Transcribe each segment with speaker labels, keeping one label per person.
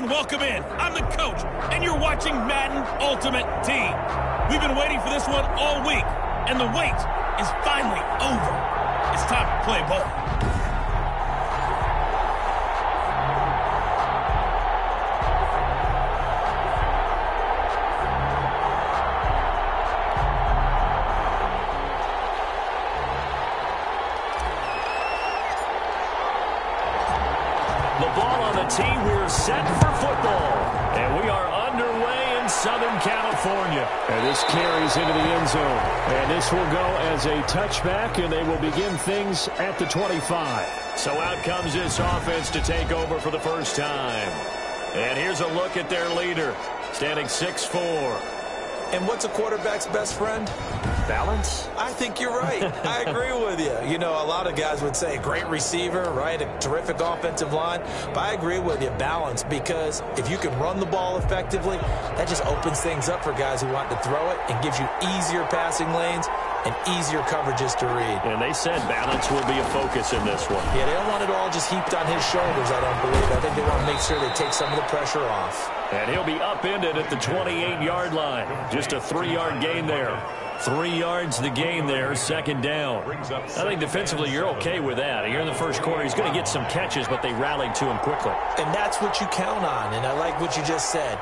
Speaker 1: welcome in. I'm the coach, and you're watching Madden Ultimate Team. We've been waiting for this one all week, and the wait is finally over. It's time to play ball.
Speaker 2: The ball on the tee, we're set for football. And we are underway in Southern California. And this carries into the end zone. And this will go as a touchback, and they will begin things at the 25. So out comes this offense to take over for the first time. And here's a look at their leader, standing 6'4".
Speaker 3: And what's a quarterback's best friend?
Speaker 2: Balance?
Speaker 3: I think you're right. I agree with you. You know, a lot of guys would say great receiver, right? A terrific offensive line. But I agree with you, balance, because if you can run the ball effectively, that just opens things up for guys who want to throw it and gives you easier passing lanes and easier coverages to read.
Speaker 2: And they said balance will be a focus in this one.
Speaker 3: Yeah, they don't want it all just heaped on his shoulders, I don't believe. I think they want to make sure they take some of the pressure off.
Speaker 2: And he'll be upended at the 28-yard line. Just a 3-yard gain there. 3 yards the gain there, second down. I think defensively you're okay with that. Here in the first quarter, he's going to get some catches, but they rallied to him quickly.
Speaker 3: And that's what you count on, and I like what you just said.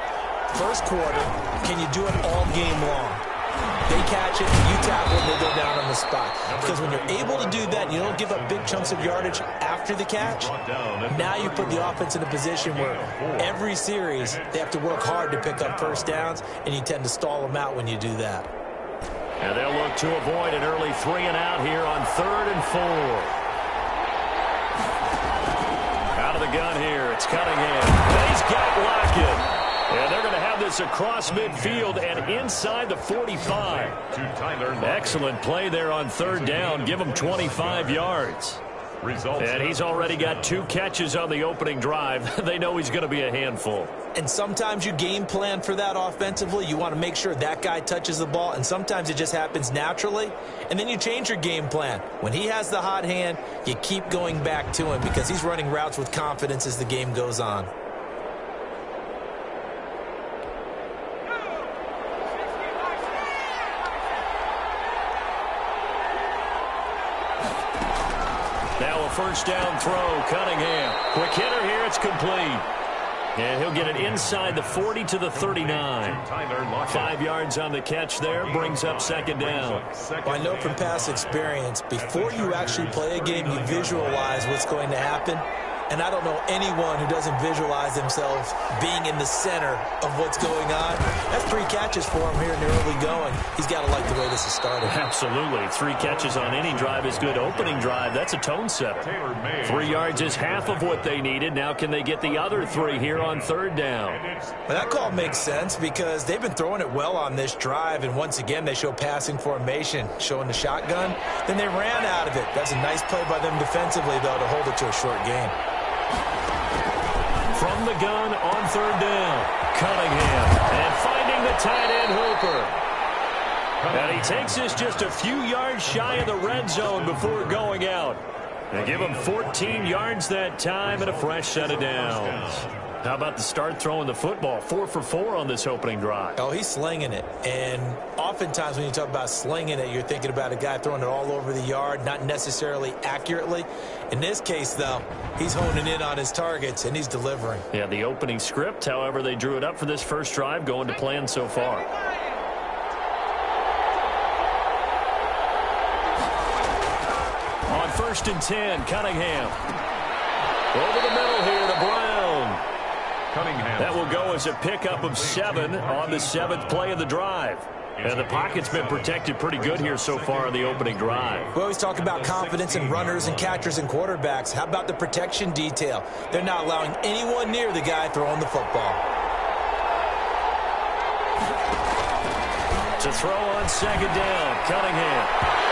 Speaker 3: First quarter, can you do it all game long? They catch it, you tackle it, and they go down on the spot. Because when you're able to do that, you don't give up big chunks of yardage after the catch. Now you put the offense in a position where every series they have to work hard to pick up first downs, and you tend to stall them out when you do that.
Speaker 2: And they'll look to avoid an early 3-and-out here on 3rd and 4. Out of the gun here, it's Cunningham. And he's got Lockett. And they're going to have this across midfield and inside the 45. Excellent play there on 3rd down. Give him 25 yards. And he's already got 2 catches on the opening drive. They know he's going to be a handful.
Speaker 3: And sometimes you game plan for that offensively. You want to make sure that guy touches the ball, and sometimes it just happens naturally. And then you change your game plan. When he has the hot hand, you keep going back to him because he's running routes with confidence as the game goes on.
Speaker 2: Now a first down throw, Cunningham. Quick hitter here, it's complete. And he'll get it inside the 40 to the 39. 5 yards on the catch there, brings up second down.
Speaker 3: Well, I know from past experience, before you actually play a game, you visualize what's going to happen. And I don't know anyone who doesn't visualize themselves being in the center of what's going on. That's 3 catches for him here in the early going. He's got to like the way this is started.
Speaker 2: Absolutely. 3 catches on any drive is good. Opening drive, that's a tone setter. 3 yards is half of what they needed. Now can they get the other 3 here on 3rd down?
Speaker 3: Well, that call makes sense because they've been throwing it well on this drive. And once again, they show passing formation, showing the shotgun. Then they ran out of it. That's a nice play by them defensively, though, to hold it to a short game.
Speaker 2: From the gun on 3rd down, Cunningham, and finding the tight end Hooper. And he takes this just a few yards shy of the red zone before going out. They give him 14 yards that time and a fresh set of downs. How about the start throwing the football? 4 for 4 on this opening drive.
Speaker 3: Oh, he's slinging it. And oftentimes when you talk about slinging it, you're thinking about a guy throwing it all over the yard, not necessarily accurately. In this case, though, he's honing in on his targets, and he's delivering.
Speaker 2: Yeah, the opening script, however, they drew it up for this first drive, going to plan so far. On 1st and 10, Cunningham. Over the middle here to Brown. That will go as a pickup of 7 on the 7th play of the drive. And the pocket's been protected pretty good here so far on the opening drive.
Speaker 3: We always talk about confidence in runners and catchers and quarterbacks. How about the protection detail? They're not allowing anyone near the guy throwing the football.
Speaker 2: To throw on 2nd down, Cunningham.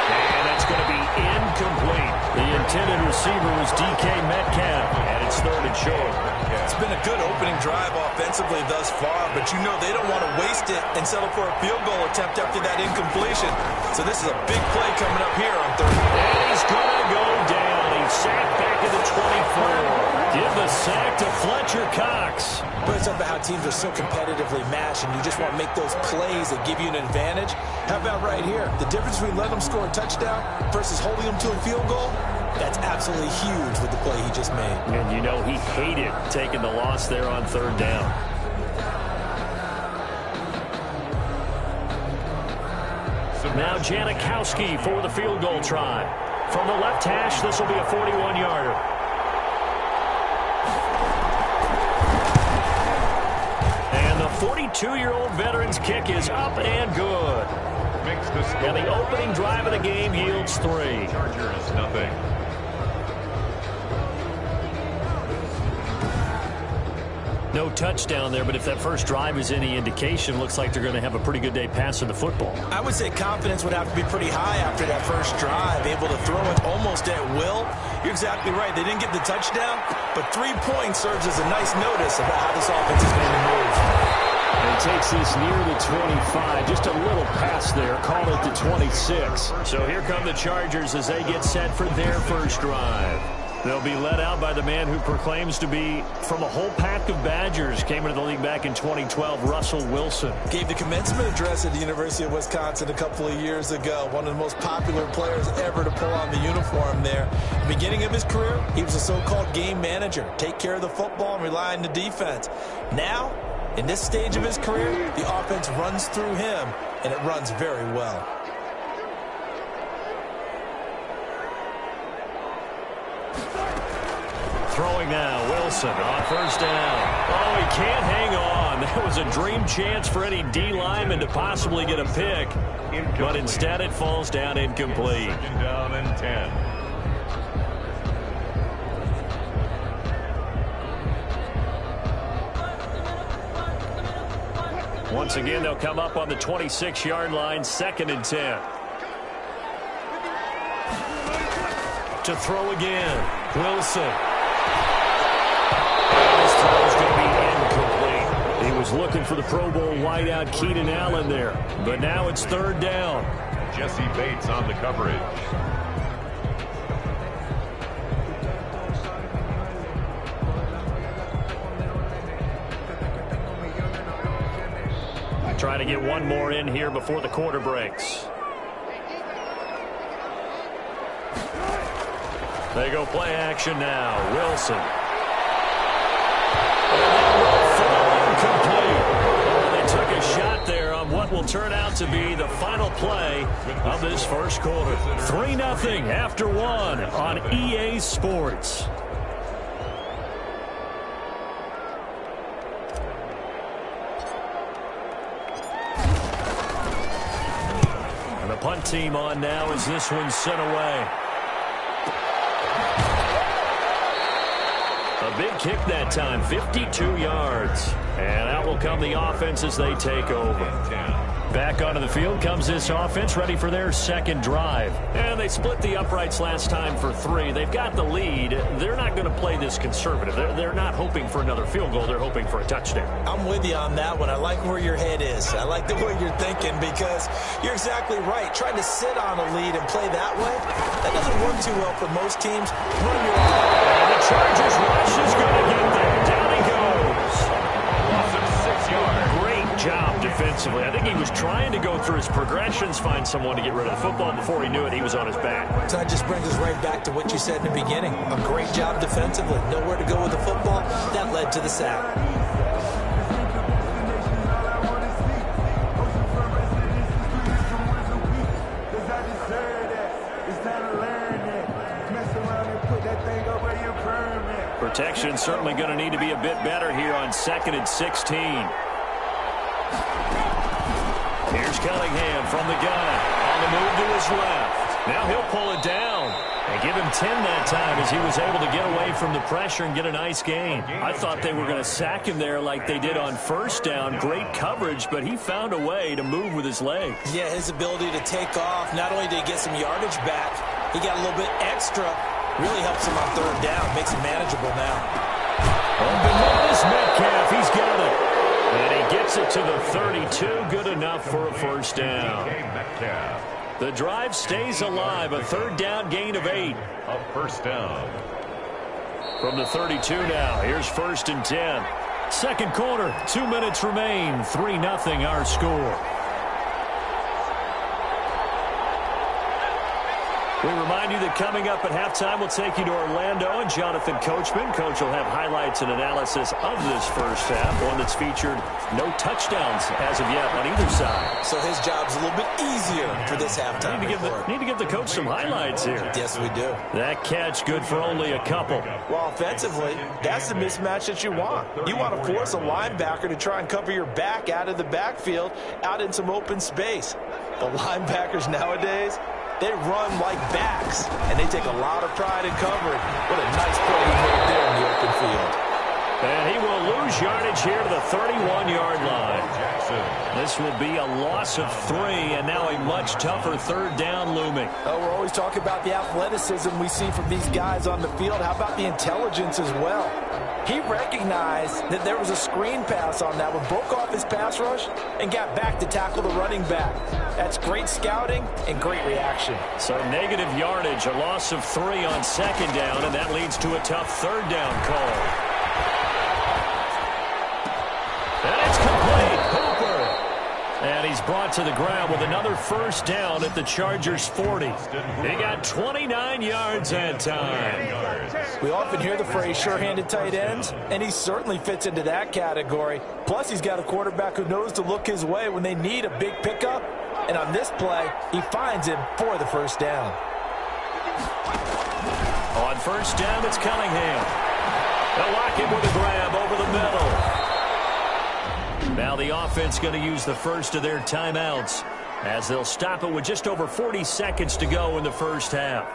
Speaker 2: And that's going to be incomplete. The intended receiver was DK Metcalf, and it's 3rd and short.
Speaker 3: It's been a good opening drive offensively thus far, but you know they don't want to waste it and settle for a field goal attempt after that incompletion. So this is a big play coming up here on 3rd.
Speaker 2: And he's going to go down. He's sacked back at the 24. Give the sack to Fletcher Cox.
Speaker 3: But it's a how teams are so competitively matched and you just want to make those plays that give you an advantage. How about right here? The difference between letting them score a touchdown versus holding them to a field goal, that's absolutely huge with the play he just made.
Speaker 2: And you know he hated taking the loss there on third down. Now Janikowski for the field goal try. From the left hash, this will be a 41-yarder. And the 42-year-old veteran's kick is up and good. And the opening drive of the game yields 3.
Speaker 4: Chargers, nothing.
Speaker 2: No touchdown there, but if that first drive is any indication, looks like they're going to have a pretty good day passing the football.
Speaker 3: I would say confidence would have to be pretty high after that first drive, able to throw it almost at will. You're exactly right. They didn't get the touchdown, but 3 points serves as a nice notice about how this offense is going to move.
Speaker 2: And takes this near the 25. Just a little pass there. Call it the 26. So here come the Chargers as they get set for their first drive. They'll be led out by the man who proclaims to be from a whole pack of Badgers. Came into the league back in 2012, Russell Wilson.
Speaker 3: Gave the commencement address at the University of Wisconsin a couple of years ago. One of the most popular players ever to pull on the uniform there. The beginning of his career, he was a so-called game manager. Take care of the football and rely on the defense. Now, in this stage of his career, the offense runs through him, and it runs very well.
Speaker 2: Throwing now, Wilson on first down. Oh, he can't hang on. That was a dream chance for any D lineman to possibly get a pick. But instead it falls down incomplete.
Speaker 4: Second down and 10.
Speaker 2: Once again, they'll come up on the 26-yard line, 2nd and 10. To throw again, Wilson. This throw is going to be incomplete. He was looking for the Pro Bowl wideout Keenan Allen there, but now it's 3rd down.
Speaker 4: Jesse Bates on the coverage.
Speaker 2: Trying to get one more in here before the quarter breaks. They go play action now. Wilson. Complete. They took a shot there on what will turn out to be the final play of this first quarter. 3-0 after 1 on EA Sports. And the punt team on now as this one's sent away. A big kick that time, 52 yards. And out will come the offense as they take over. Back onto the field comes this offense, ready for their second drive. And they split the uprights last time for 3. They've got the lead. They're not going to play this conservative. They're not hoping for another field goal. They're hoping for a touchdown.
Speaker 3: I'm with you on that one. I like where your head is. I like the way you're thinking because you're exactly right. Trying to sit on a lead and play that way, that doesn't work too well for most teams. Run your
Speaker 2: and the Chargers rush is going to get there. Down he goes.
Speaker 4: Loss of 6 yards.
Speaker 2: Great job defensively. I think he was trying to go through his progressions, find someone to get rid of the football. Before he knew it, he was on his back.
Speaker 3: So that just brings us right back to what you said in the beginning. A great job defensively. Nowhere to go with the football. That led to the sack.
Speaker 2: Protection certainly going to need to be a bit better here on 2nd and 16. Here's Cunningham from the gun. On the move to his left. Now he'll pull it down. And give him 10 that time as he was able to get away from the pressure and get a nice gain. I thought they were going to sack him there like they did on first down. Great coverage, but he found a way to move with his legs.
Speaker 3: Yeah, his ability to take off. Not only did he get some yardage back, he got a little bit extra. Really helps him on 3rd down. Makes it manageable now.
Speaker 2: Open Marcus Metcalf. He's got it. And he gets it to the 32. Good enough for a first down. The drive stays alive. A 3rd down gain of 8.
Speaker 4: A first down.
Speaker 2: From the 32 now. Here's 1st and 10. Second quarter, 2 minutes remain. 3-0 our score. We remind you that coming up at halftime, we'll take you to Orlando and Jonathan Coachman. Coach will have highlights and analysis of this first half, one that's featured no touchdowns as of yet on either side.
Speaker 3: So his job's a little bit easier for this halftime.
Speaker 2: Need to give the coach some highlights here.
Speaker 3: Yes, we do.
Speaker 2: That catch good for only a couple.
Speaker 3: Well, offensively, that's the mismatch that you want. You want to force a linebacker to try and cover your back out of the backfield, out in some open space. The linebackers nowadays, they run like backs, and they take a lot of pride in covering. What a nice play he made there in the open field.
Speaker 2: And he will lose yardage here to the 31-yard line. This will be a loss of 3, and now a much tougher third down looming.
Speaker 3: Oh, we're always talking about the athleticism we see from these guys on the field. How about the intelligence as well? He recognized that there was a screen pass on that one, broke off his pass rush, and got back to tackle the running back. That's great scouting and great reaction.
Speaker 2: So negative yardage, a loss of 3 on second down, and that leads to a tough third down call. And it's complete. Hooper. And he's brought to the ground with another first down at the Chargers' 40. He got 29 yards that time.
Speaker 3: We often hear the phrase sure-handed tight ends, and he certainly fits into that category. Plus, he's got a quarterback who knows to look his way when they need a big pickup. And on this play, he finds him for the first down.
Speaker 2: On first down, it's Cunningham. They'll lock him with a grab over the middle. Now the offense going to use the first of their timeouts as they'll stop it with just over 40 seconds to go in the first half.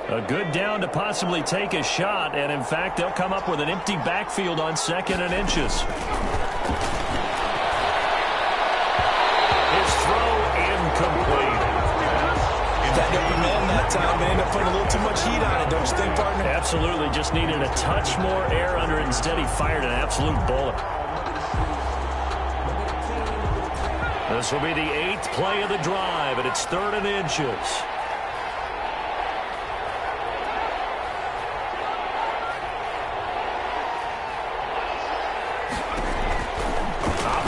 Speaker 2: A good down to possibly take a shot, and in fact, they'll come up with an empty backfield on 2nd and inches. His throw incomplete.
Speaker 3: That open man that time, they ended up putting a little too much heat on it, don't you think, partner?
Speaker 2: Absolutely, just needed a touch more air under it. Instead, he fired an absolute bullet. This will be the 8th play of the drive, and it's 3rd and inches.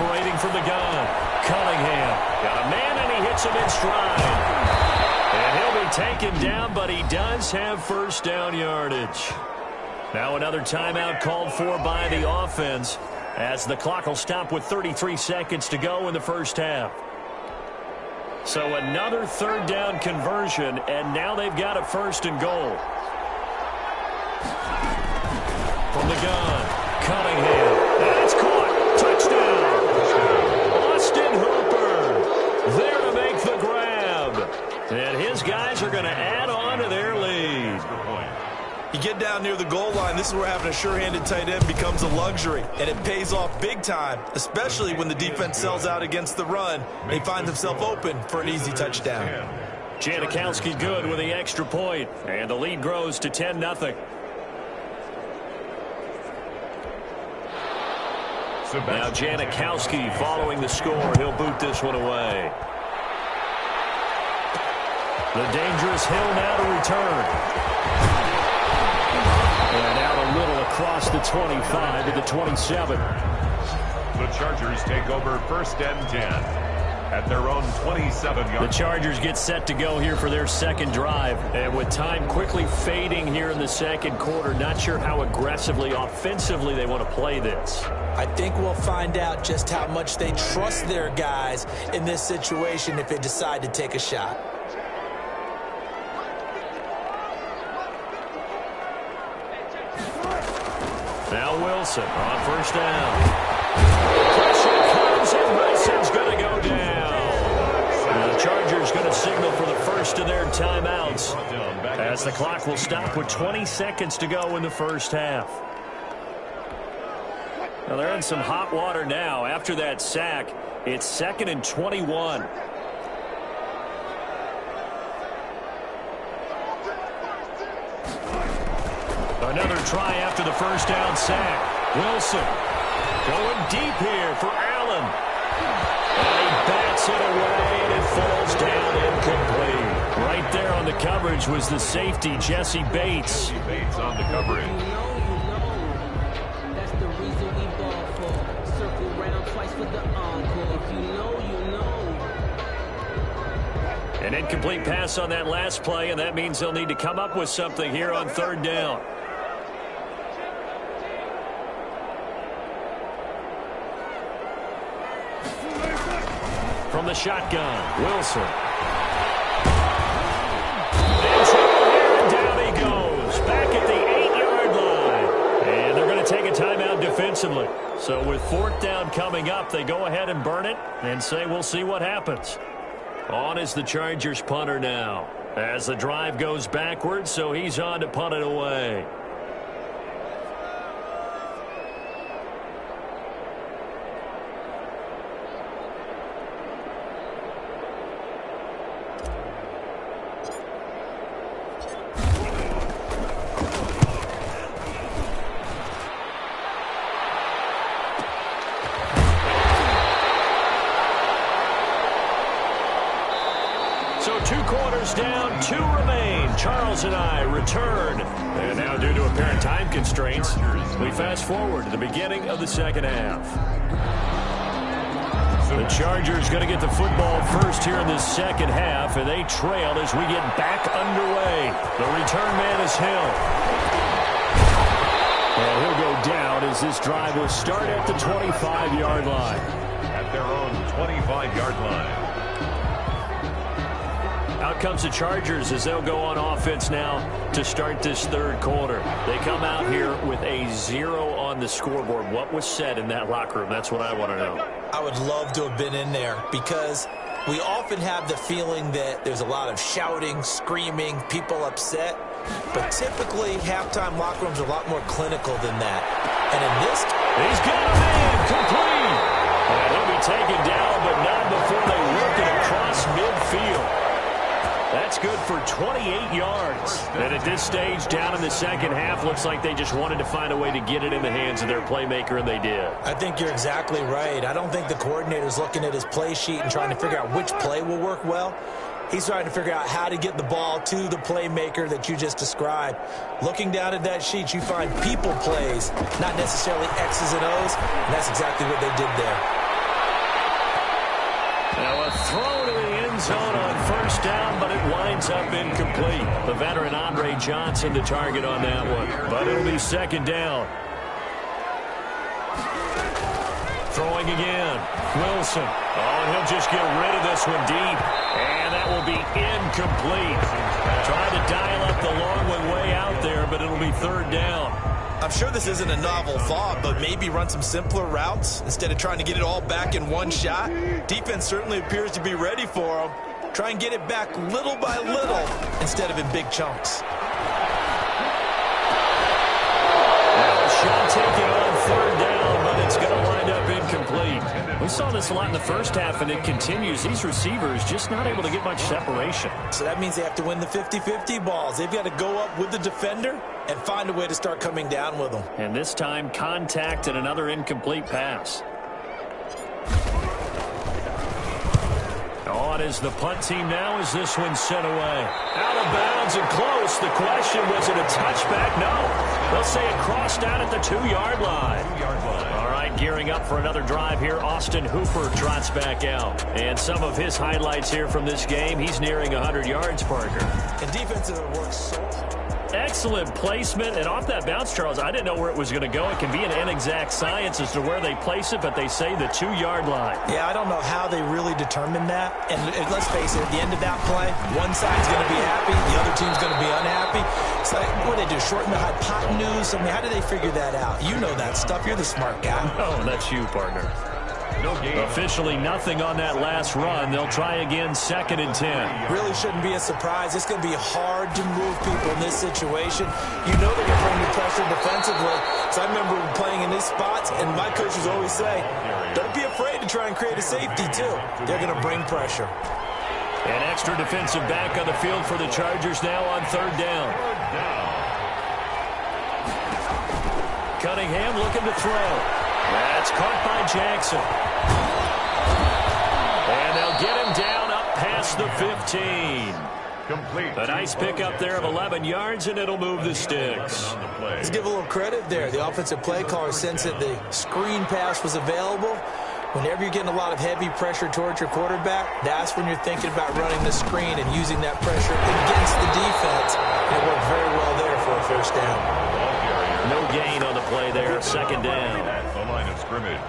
Speaker 2: Operating from the gun, Cunningham. Got a man, and he hits him in stride. And he'll be taken down, but he does have first down yardage. Now another timeout called for by the offense as the clock will stop with 33 seconds to go in the first half. So another third down conversion, and now they've got a 1st and goal. From the gun, Cunningham. And it's caught. Touchdown. Austin Hooper there to make the grab. And his guys are going to add on to their lead.
Speaker 3: You get down near the goal line, this is where having a sure-handed tight end becomes a luxury, and it pays off big time, especially when the defense sells out against the run. He finds himself open for an easy touchdown.
Speaker 2: Janikowski good with the extra point, and the lead grows to 10-0. Now Janikowski following the score. He'll boot this one away. The dangerous Hill now to return. And out a little across the 25 to the 27.
Speaker 4: The Chargers take over 1st and 10 at their own 27-yard.
Speaker 2: The Chargers get set to go here for their second drive. And with time quickly fading here in the second quarter, not sure how aggressively, offensively they want to play this.
Speaker 3: I think we'll find out just how much they trust their guys in this situation if they decide to take a shot.
Speaker 2: Now Wilson on first down. Pressure comes, and Wilson's going to go down. And the Chargers going to signal for the first of their timeouts as the clock will stop with 20 seconds to go in the first half. Now they're in some hot water now. After that sack, it's 2nd and 21. Another try after the first down sack. Wilson going deep here for Allen. Allen. And he bats it away, and it falls down incomplete. Right there on the coverage was the safety, Jesse Bates.
Speaker 4: Jesse Bates on the coverage.
Speaker 5: That's the reason we ball for. Circle round twice for the encore. If you know, you know.
Speaker 2: An incomplete pass on that last play, and that means they'll need to come up with something here on third down. From the shotgun, Wilson. And down he goes. Back at the 8-yard line. And they're going to take a timeout defensively. So with fourth down coming up, they go ahead and burn it and say we'll see what happens. On is the Chargers punter now. As the drive goes backwards, so he's on to punt it away. So 2 quarters down, 2 remain. Charles and I return. And now due to apparent time constraints, we fast forward to the beginning of the second half. The Chargers going to get the football first here in the second half, and they trail as we get back underway. The return man is Hill. And he'll go down as this drive will start at the 25-yard line.
Speaker 4: At their own 25-yard line.
Speaker 2: Out comes the Chargers as they'll go on offense now to start this third quarter. They come out here with a 0 on the scoreboard. What was said in that locker room? That's what I want to know.
Speaker 3: I would love to have been in there because we often have the feeling that there's a lot of shouting, screaming, people upset. But typically, halftime locker rooms are a lot more clinical than that. And in this case,
Speaker 2: he's got a man complete. And he'll be taken down, but not before they work it across midfield. That's good for 28 yards. And at this stage, down in the second half, looks like they just wanted to find a way to get it in the hands of their playmaker, and they did.
Speaker 3: I think you're exactly right. I don't think the coordinator's looking at his play sheet and trying to figure out which play will work well. He's trying to figure out how to get the ball to the playmaker that you just described. Looking down at that sheet, you find people plays, not necessarily X's and O's, and that's exactly what they did there.
Speaker 2: Now a throw to the end zone on first down, but it winds up incomplete. The veteran Andre Johnson the target on that one, but it'll be second down. Throwing again, Wilson. Oh, and he'll just get rid of this one deep, and that will be incomplete. Trying to dial up the long one way out there, but it'll be third down.
Speaker 3: I'm sure this isn't a novel thought, but maybe run some simpler routes instead of trying to get it all back in one shot. Defense certainly appears to be ready for them. Try and get it back little by little instead of in big chunks.
Speaker 2: Now a shot taken on third down, but it's going to wind up incomplete. We saw this a lot in the first half, and it continues. These receivers just not able to get much separation.
Speaker 3: So that means they have to win the 50-50 balls. They've got to go up with the defender and find a way to start coming down with them.
Speaker 2: And this time, contact and another incomplete pass. On is the punt team now as this one's sent away. Out of bounds and close. The question, was it a touchback? No. They'll say it crossed out at the 2-yard line. All right, gearing up for another drive here. Austin Hooper trots back out. And some of his highlights here from this game, he's nearing 100 yards, Parker.
Speaker 3: And defensive works so hard.
Speaker 2: Excellent placement, and off that bounce, Charles, I didn't know where it was going to go. It can be an inexact science as to where they place it, but they say the 2-yard line.
Speaker 3: Yeah, I don't know how they really determined that. And let's face it, at the end of that play, one side's going to be happy, the other team's going to be unhappy. It's like, what do they do, shorten the hypotenuse? I mean, how do they figure that out? You know that stuff. You're the smart guy.
Speaker 2: Oh, that's you, partner.
Speaker 4: No game.
Speaker 2: Officially nothing on that last run. They'll try again, 2nd and 10.
Speaker 3: Really shouldn't be a surprise. It's going to be hard to move people in this situation. You know they're going to bring the pressure defensively. So I remember playing in these spots, and my coaches always say, don't be afraid to try and create a safety, too. They're going to bring pressure.
Speaker 2: An extra defensive back on the field for the Chargers now on third down. Cunningham looking to throw. That's caught by Jackson. And they'll get him down up past the 15.
Speaker 4: Complete.
Speaker 2: A nice pickup there of 11 yards, and it'll move the sticks.
Speaker 3: Let's give a little credit there. The offensive play caller sensed that the screen pass was available. Whenever you're getting a lot of heavy pressure towards your quarterback, that's when you're thinking about running the screen and using that pressure against the defense. And it worked very well there for a first down.
Speaker 2: No gain on the play there, second down.
Speaker 4: At the line of scrimmage.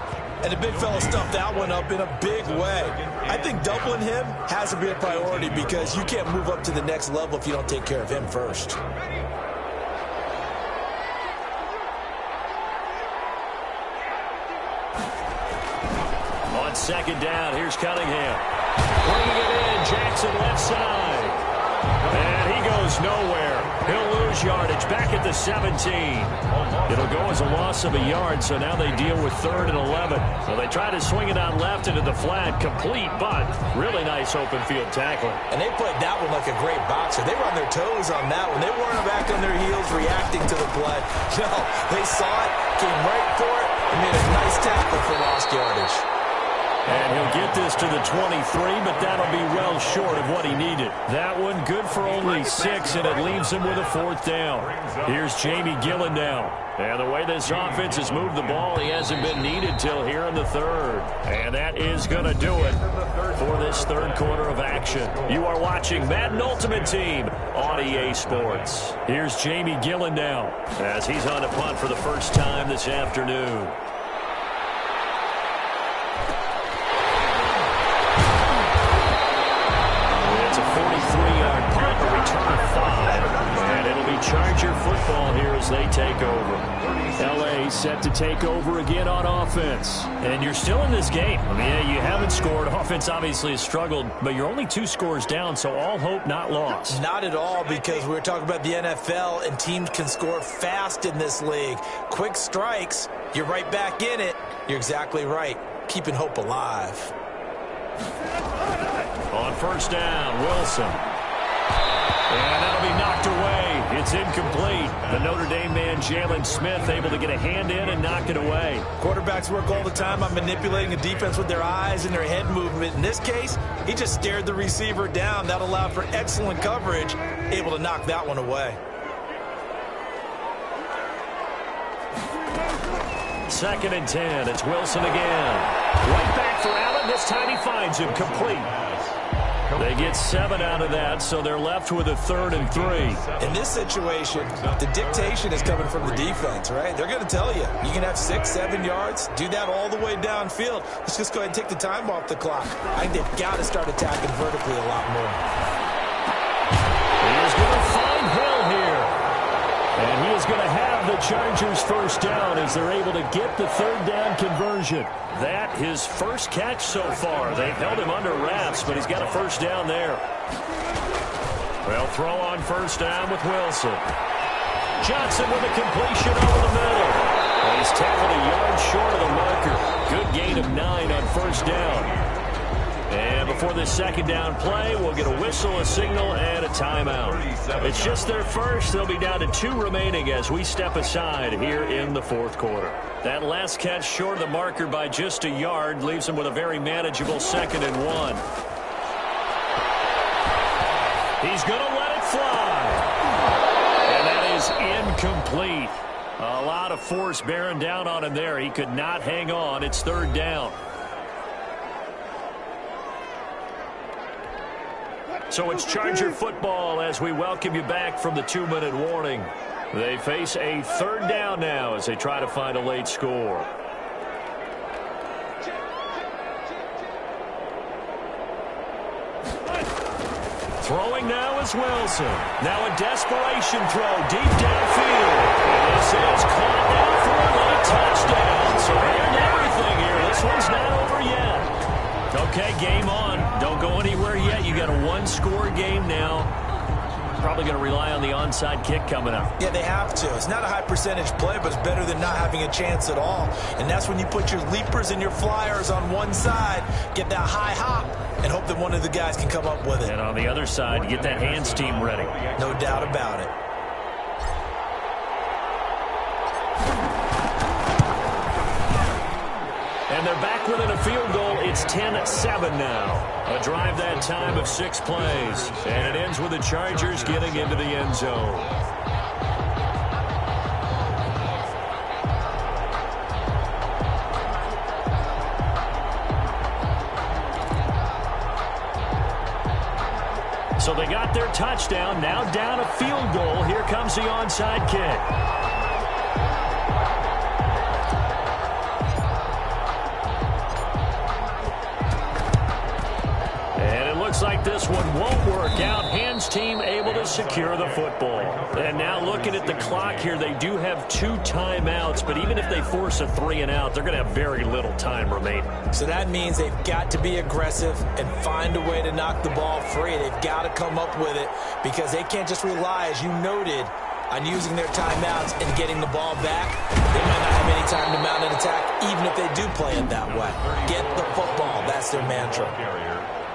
Speaker 3: And the big fella stuffed that one up in a big way. I think doubling him has to be a priority because you can't move up to the next level if you don't take care of him first.
Speaker 2: On second down, here's Cunningham. Bringing it in, Jackson left side. And he goes nowhere. He'll lose yardage back at the 17. It'll go as a loss of a yard, so now they deal with 3rd and 11. So they try to swing it out left into the flat, complete, but really nice open field tackling.
Speaker 3: And they played that one like a great boxer. They were on their toes on that one. They weren't back on their heels reacting to the play. No, they saw it, came right for it, and made a nice tackle for lost yardage.
Speaker 2: And he'll get this to the 23, but that'll be well short of what he needed. That one good for only 6, and it leaves him with a 4th down. Here's Jamie Gillen now. And the way this offense has moved the ball, he hasn't been needed till here in the 3rd. And that is going to do it for this 3rd quarter of action. You are watching Madden Ultimate Team on EA Sports. Here's Jamie Gillen now as he's on a punt for the first time this afternoon. Charger football here as they take over. L.A. set to take over again on offense. And you're still in this game. I mean, yeah, you haven't scored. Offense obviously has struggled, but you're only 2 scores down, so all hope not lost.
Speaker 3: Not at all, because we were talking about the NFL, and teams can score fast in this league. Quick strikes, you're right back in it. You're exactly right. Keeping hope alive.
Speaker 2: On first down, Wilson. And that'll be knocked away. It's incomplete. The Notre Dame man, Jalen Smith, able to get a hand in and knock it away.
Speaker 3: Quarterbacks work all the time on manipulating a defense with their eyes and their head movement. In this case, he just stared the receiver down. That allowed for excellent coverage, able to knock that one away.
Speaker 2: 2nd and 10. It's Wilson again. Right back for Allen. This time he finds him complete. They get 7 out of that, so they're left with a 3rd and 3.
Speaker 3: In this situation, the dictation is coming from the defense, right? They're going to tell you, you can have 6, 7 yards, do that all the way downfield. Let's just go ahead and take the time off the clock. I think they've got to start attacking vertically a lot more.
Speaker 2: He's going to find Hill here. And he is going to have the Chargers first down as they're able to get the 3rd down conversion. That his first catch so far. They've held him under wraps, but he's got a first down there. Well, throw on first down with Wilson. Johnson with a completion over the middle. And he's tackled a yard short of the marker. Good gain of 9 on first down. And before this second down play, we'll get a whistle, a signal, and a timeout. It's just their first. They'll be down to 2 remaining as we step aside here in the 4th quarter. That last catch short of the marker by just a yard leaves them with a very manageable 2nd and 1. He's going to let it fly. And that is incomplete. A lot of force bearing down on him there. He could not hang on. It's 3rd down. So it's Charger football as we welcome you back from the 2-minute warning. They face a 3rd down now as they try to find a late score. Throwing now is Wilson. Now a desperation throw deep downfield. And this is caught now for a late touchdown. So here's everything here. This one's not over yet. Okay, game on. Don't go anywhere yet. You got a 1-score game now. Probably going to rely on the onside kick coming up.
Speaker 3: Yeah, they have to. It's not a high percentage play, but it's better than not having a chance at all. And that's when you put your leapers and your flyers on one side, get that high hop, and hope that one of the guys can come up with it.
Speaker 2: And on the other side, get that hands team ready.
Speaker 3: No doubt about it.
Speaker 2: And they're back within a field goal. It's 10-7 now. A drive that time of 6 plays. And it ends with the Chargers getting into the end zone. So they got their touchdown. Now down a field goal. Here comes the onside kick. Like this one won't work out. Hands team able to secure the football. And now looking at the clock here, they do have 2 timeouts, but even if they force a 3-and-out, they're going to have very little time remaining.
Speaker 3: So that means they've got to be aggressive and find a way to knock the ball free. They've got to come up with it because they can't just rely, as you noted, on using their timeouts and getting the ball back. They might not have any time to mount an attack, even if they do play it that way. Get the football. That's their mantra.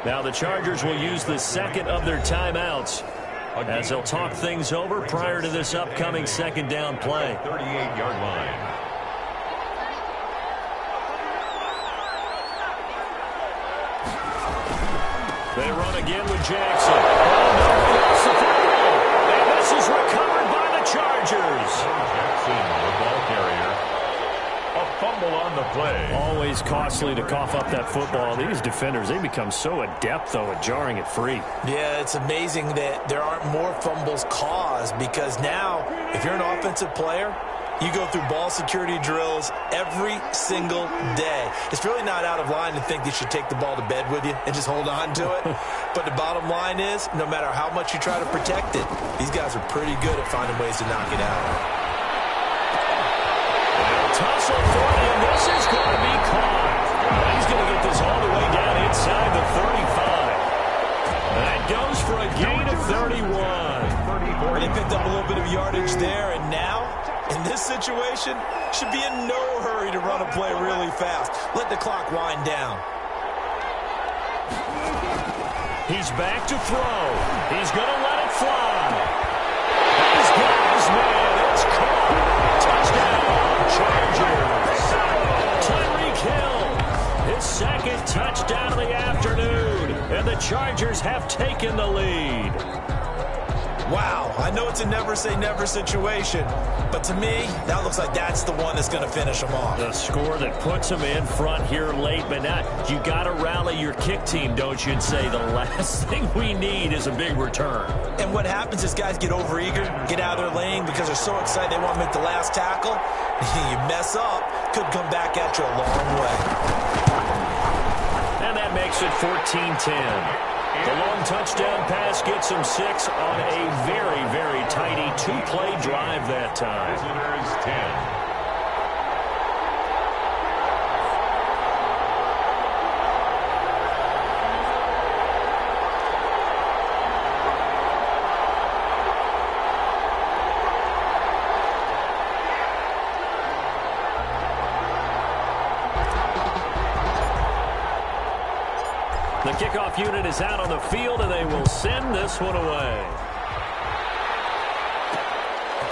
Speaker 2: Now the Chargers will use the second of their timeouts as they'll talk things over prior to this upcoming second down play.
Speaker 4: 38-yard line.
Speaker 2: They run again with Jackson. Oh, no, he lost the football. And this is recovered by the Chargers.
Speaker 4: Jackson, the ball carrier. A fumble on the play.
Speaker 2: Always costly to cough up that football. These defenders, they become so adept, though, at jarring it free.
Speaker 3: Yeah, it's amazing that there aren't more fumbles caused because now, if you're an offensive player, you go through ball security drills every single day. It's really not out of line to think you should take the ball to bed with you and just hold on to it. But the bottom line is, no matter how much you try to protect it, these guys are pretty good at finding ways to knock it out.
Speaker 2: Tussle for him. This is going to be caught. He's going to get this all the way down inside the 35. That goes for a gain of 31.
Speaker 3: They picked up a little bit of yardage there, and now, in this situation, should be in no hurry to run a play really fast. Let the clock wind down.
Speaker 2: He's back to throw. He's going to let it fly. He's got his man. It's caught. Touchdown. Chargers. Tyreek Hill, his second touchdown of the afternoon, and the Chargers have taken the lead.
Speaker 3: Wow, I know it's a never-say-never situation, but to me, that looks like that's the one that's going to finish them off.
Speaker 2: The score that puts them in front here late, but not. You got to rally your kick team, don't you, and say the last thing we need is a big return.
Speaker 3: And what happens is guys get overeager, get out of their lane because they're so excited they want to make the last tackle. You mess up, could come back at you a long way.
Speaker 2: And that makes it 14-10. The long touchdown pass gets him 6 on a very, very tidy 2-play drive that time.
Speaker 4: Visitors 10.
Speaker 2: The kickoff unit is out on the field, and they will send this one away.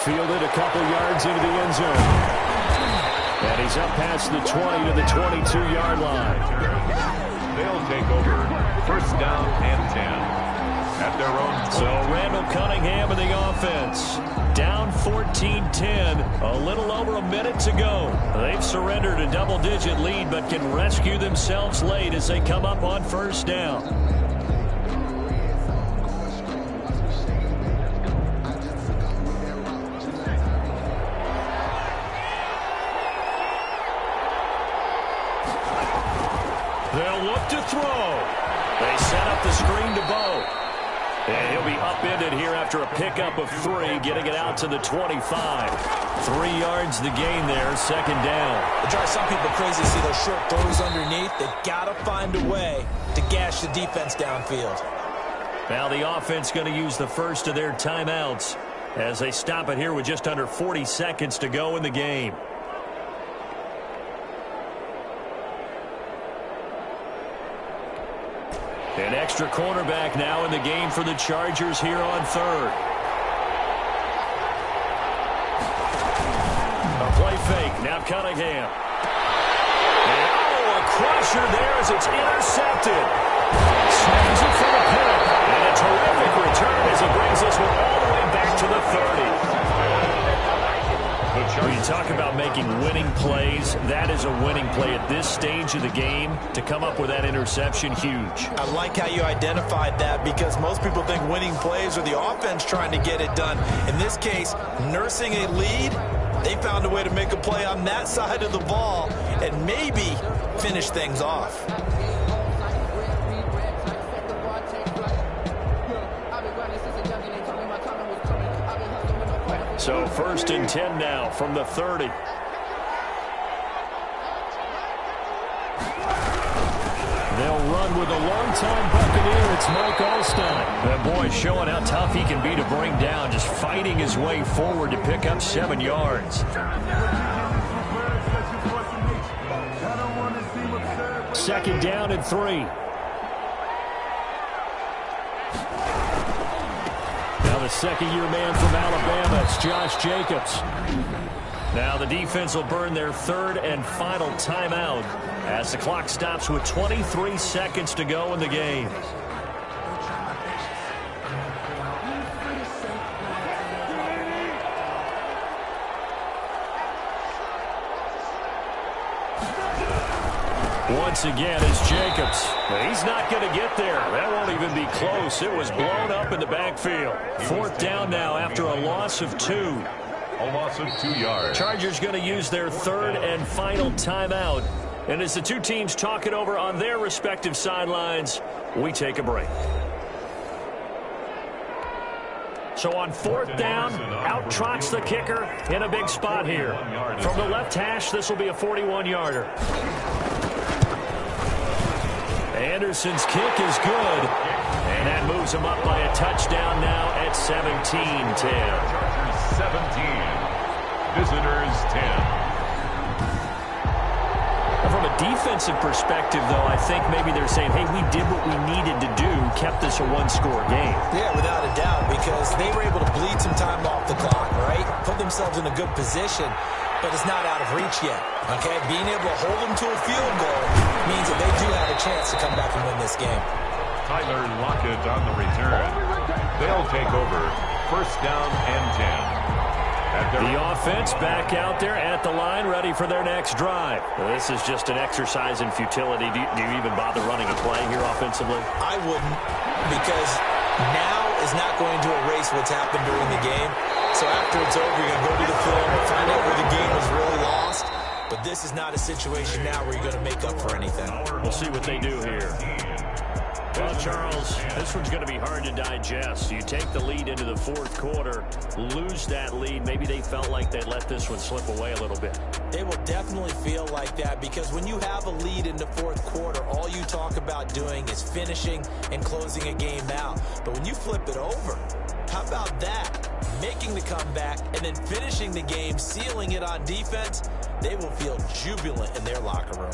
Speaker 2: Fielded a couple yards into the end zone. And he's up past the 20 to the 22-yard line.
Speaker 4: They'll take over. First down and 10. At their own 20.
Speaker 2: So Randall Cunningham in the offense. Down 14-10. A little over a minute to go. They've surrendered a double-digit lead, but can rescue themselves late as they come up on first down. They'll look to throw. They set up the screen to Bo. And he'll be upended here after a pickup of 3, getting it out to the 25. 3 yards the gain there, second down.
Speaker 3: It drives some people crazy to see those short throws underneath. They've got to find a way to gash the defense downfield.
Speaker 2: Now the offense going to use the first of their timeouts as they stop it here with just under 40 seconds to go in the game. An extra cornerback now in the game for the Chargers here on third. A play fake. Now Cunningham. And, pressure there as it's intercepted. Snags it for the pick. And a terrific return as he brings this one all the way back to the 30. When you talk about making winning plays, that is a winning play at this stage of the game. To come up with that interception, huge.
Speaker 3: I like how you identified that because most people think winning plays are the offense trying to get it done. In this case, nursing a lead, they found a way to make a play on that side of the ball and maybe finish things off.
Speaker 2: So 1st and 10 now from the 30. They'll run with a longtime Buccaneer. It's Mike Alstein. That boy showing how tough he can be to bring down, just fighting his way forward to pick up 7 yards. 2nd down and 3. The second-year man from Alabama, it's Josh Jacobs. Now the defense will burn their 3rd and final timeout as the clock stops with 23 seconds to go in the game. Once again is Jacobs. He's not going to get there. That won't even be close. It was blown up in the backfield. 4th down now after a loss of 2.
Speaker 4: A loss of 2 yards.
Speaker 2: Chargers going to use their 3rd and final timeout. And as the two teams talk it over on their respective sidelines, we take a break. So on 4th down, out trots the kicker in a big spot here. From the left hash, this will be a 41-yarder. Anderson's kick is good, and that moves him up by a touchdown now at 17-10.
Speaker 4: Chargers 17, visitors 10.
Speaker 2: From a defensive perspective, though, I think maybe they're saying, hey, we did what we needed to do, kept this a one-score game.
Speaker 3: Yeah, without a doubt, because they were able to bleed some time off the clock, right? Put themselves in a good position, but it's not out of reach yet, okay? Being able to hold them to a field goal means that they do have a chance to come back and win this game.
Speaker 4: Tyler Lockett on the return. They'll take over 1st down and 10.
Speaker 2: The offense back out there at the line, ready for their next drive. Well, this is just an exercise in futility. Do you even bother running a play here offensively?
Speaker 3: I wouldn't, because now is not going to erase what's happened during the game. So after it's over, you're going to go to the film and find out where the game was really lost. But this is not a situation now where you're going to make up for anything.
Speaker 2: We'll see what they do here. Well, Charles, this one's going to be hard to digest. You take the lead into the 4th quarter, lose that lead. Maybe they felt like they let this one slip away a little bit.
Speaker 3: They will definitely feel like that because when you have a lead in the 4th quarter, all you talk about doing is finishing and closing a game out. But when you flip it over, how about that? Making the comeback and then finishing the game, sealing it on defense, they will feel jubilant in their locker room.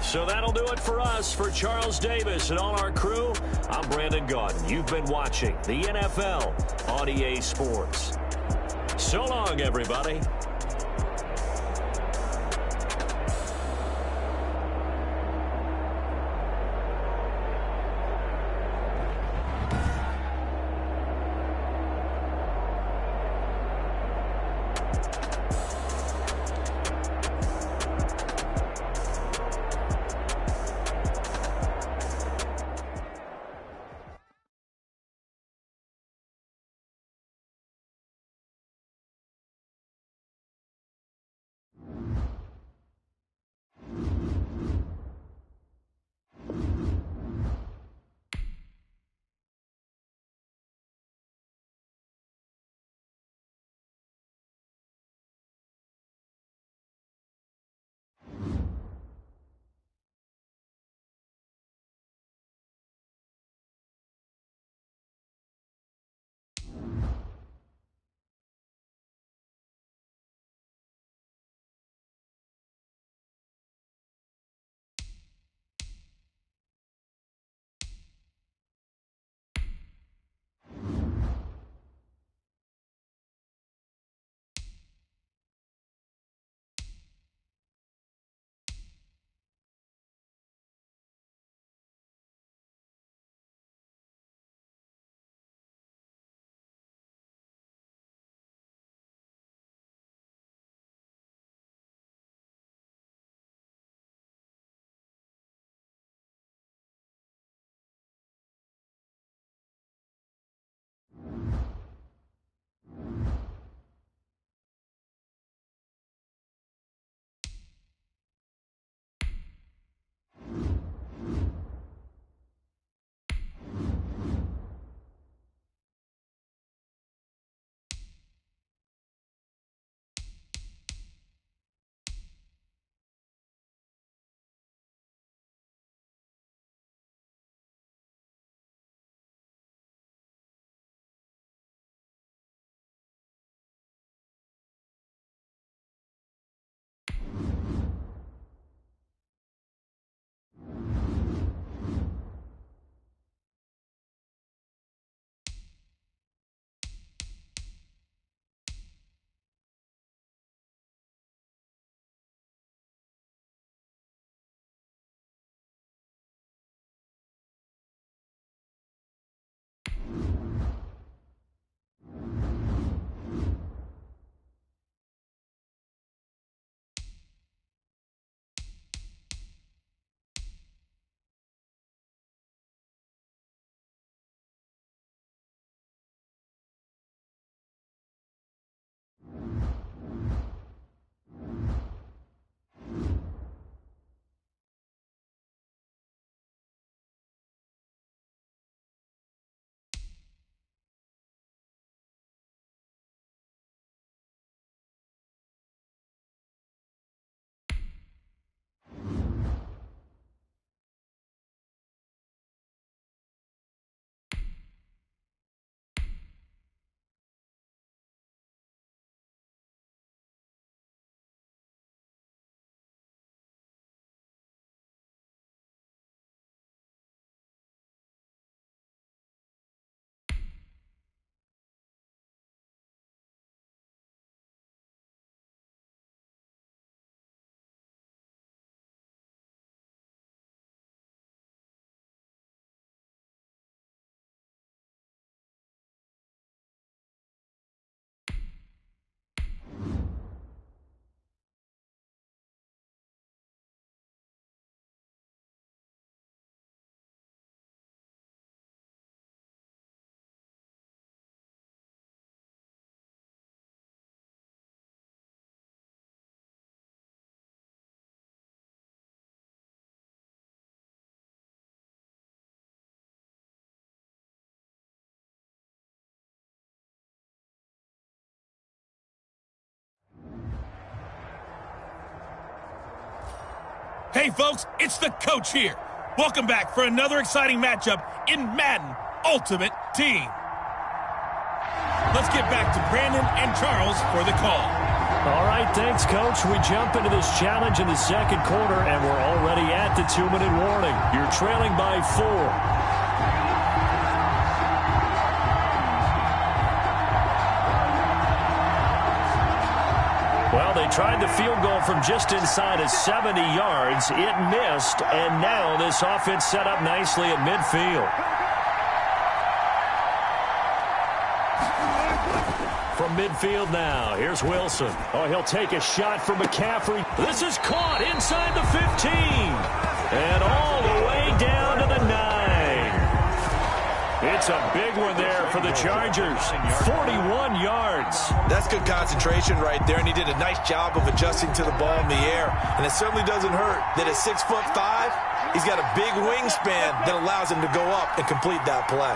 Speaker 2: So that'll do it for us. For Charles Davis and all our crew, I'm Brandon Gaudin. You've been watching the NFL on EA Sports. So long, everybody.
Speaker 1: Hey, folks, it's the coach here. Welcome back for another exciting matchup in Madden Ultimate Team. Let's get back to Brandon and Charles for the call.
Speaker 2: All right, thanks, Coach. We jump into this challenge in the second quarter, and we're already at the 2-minute warning. You're trailing by 4. Well, they tried the field goal from just inside of 70 yards. It missed, and now this offense set up nicely at midfield. From midfield now, here's Wilson. Oh, he'll take a shot from McCaffrey. This is caught inside the 15. And all the way down to the 9. It's a big one there for the Chargers. 41 yards.
Speaker 3: That's good concentration right there, and he did a nice job of adjusting to the ball in the air. And it certainly doesn't hurt that at 6'5", he's got a big wingspan that allows him to go up and complete that play.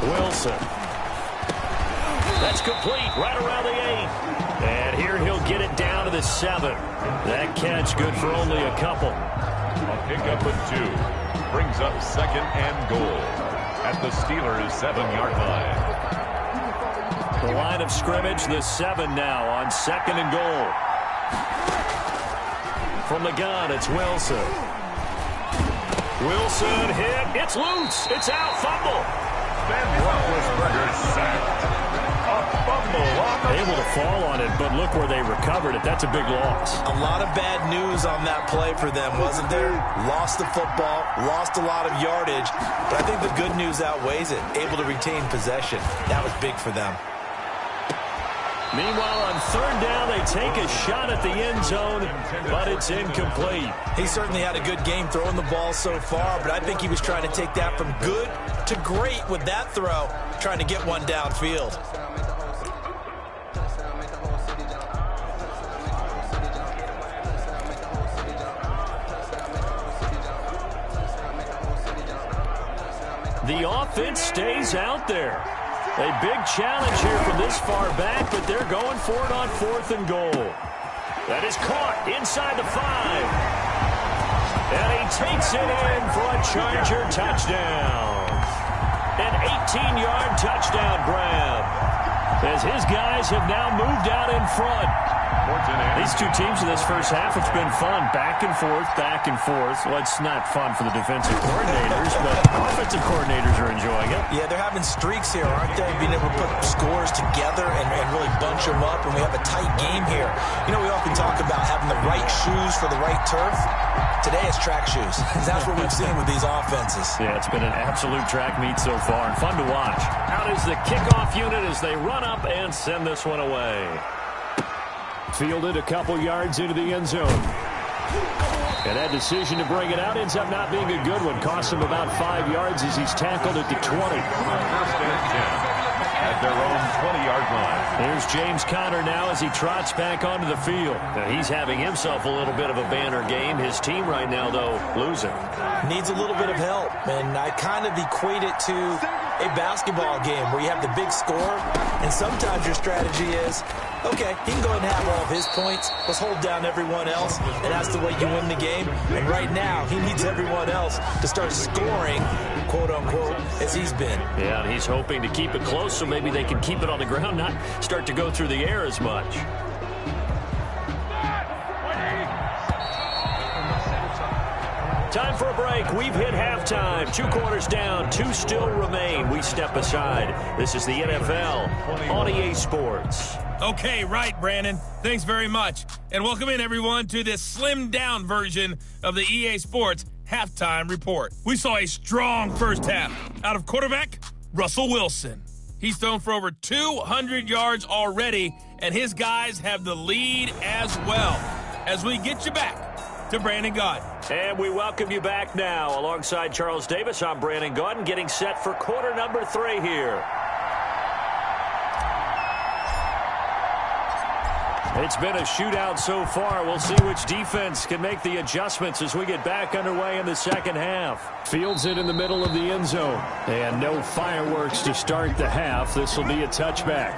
Speaker 2: Wilson. That's complete right around the 8. And here he'll get it down to the 7. That catch good for only a couple.
Speaker 4: A pickup of 2. Brings up 2nd and goal at the Steelers' 7-yard line.
Speaker 2: The line of scrimmage, the 7 now on 2nd and goal. From the gun, it's Wilson. Wilson hit. It's loose. It's out. Fumble.
Speaker 4: Ben Roethlisberger sacked. A fumble on the
Speaker 2: Able to fall on it, but look where they recovered it. That's a big loss.
Speaker 3: A lot of bad news on that play for them, wasn't there? Lost the football, lost a lot of yardage, but I think the good news outweighs it. Able to retain possession. That was big for them.
Speaker 2: Meanwhile, on 3rd down, they take a shot at the end zone, but it's incomplete.
Speaker 3: He certainly had a good game throwing the ball so far, but I think he was trying to take that from good to great with that throw, trying to get one downfield.
Speaker 2: The offense stays out there. A big challenge here from this far back, but they're going for it on 4th and goal. That is caught inside the 5. And he takes it in for a Charger touchdown. An 18-yard touchdown grab. As his guys have now moved out in front. These two teams in this first half, it's been fun. Back and forth, back and forth. Well, it's not fun for the defensive coordinators, but offensive coordinators are enjoying it.
Speaker 3: Yeah, they're having streaks here, aren't they? Being able to put scores together and really bunch them up, and we have a tight game here. You know, we often talk about having the right shoes for the right turf. Today it's track shoes. That's what we've seen with these offenses.
Speaker 2: Yeah, it's been an absolute track meet so far, and fun to watch. Out is the kickoff unit as they run up and send this one away. Fielded a couple yards into the end zone. And that decision to bring it out ends up not being a good one. Cost him about 5 yards as he's tackled at the 20.
Speaker 4: 1st and 10 at their own 20-yard line.
Speaker 2: Here's James Conner now as he trots back onto the field. Now, he's having himself a little bit of a banner game. His team right now, though, losing.
Speaker 3: Needs a little bit of help, and I kind of equate it to a basketball game where you have the big score, and sometimes your strategy is, okay, he can go ahead and have all of his points. Let's hold down everyone else, and that's the way you win the game. And right now, he needs everyone else to start scoring, quote-unquote, as he's been.
Speaker 2: Yeah, and he's hoping to keep it close so maybe they can keep it on the ground, not start to go through the air as much. Time for a break. We've hit halftime. 2 quarters down. 2 still remain. We step aside. This is the NFL on EA Sports.
Speaker 1: Okay, right, Brandon. Thanks very much. And welcome in, everyone, to this slimmed-down version of the EA Sports Halftime Report. We saw a strong first half out of quarterback Russell Wilson. He's thrown for over 200 yards already, and his guys have the lead as well. As we get you back to Brandon Gaudin.
Speaker 2: And we welcome you back now. Alongside Charles Davis, I'm Brandon Gaudin, getting set for quarter number 3 here. It's been a shootout so far. We'll see which defense can make the adjustments as we get back underway in the second half. Fields it in the middle of the end zone. And no fireworks to start the half. This will be a touchback.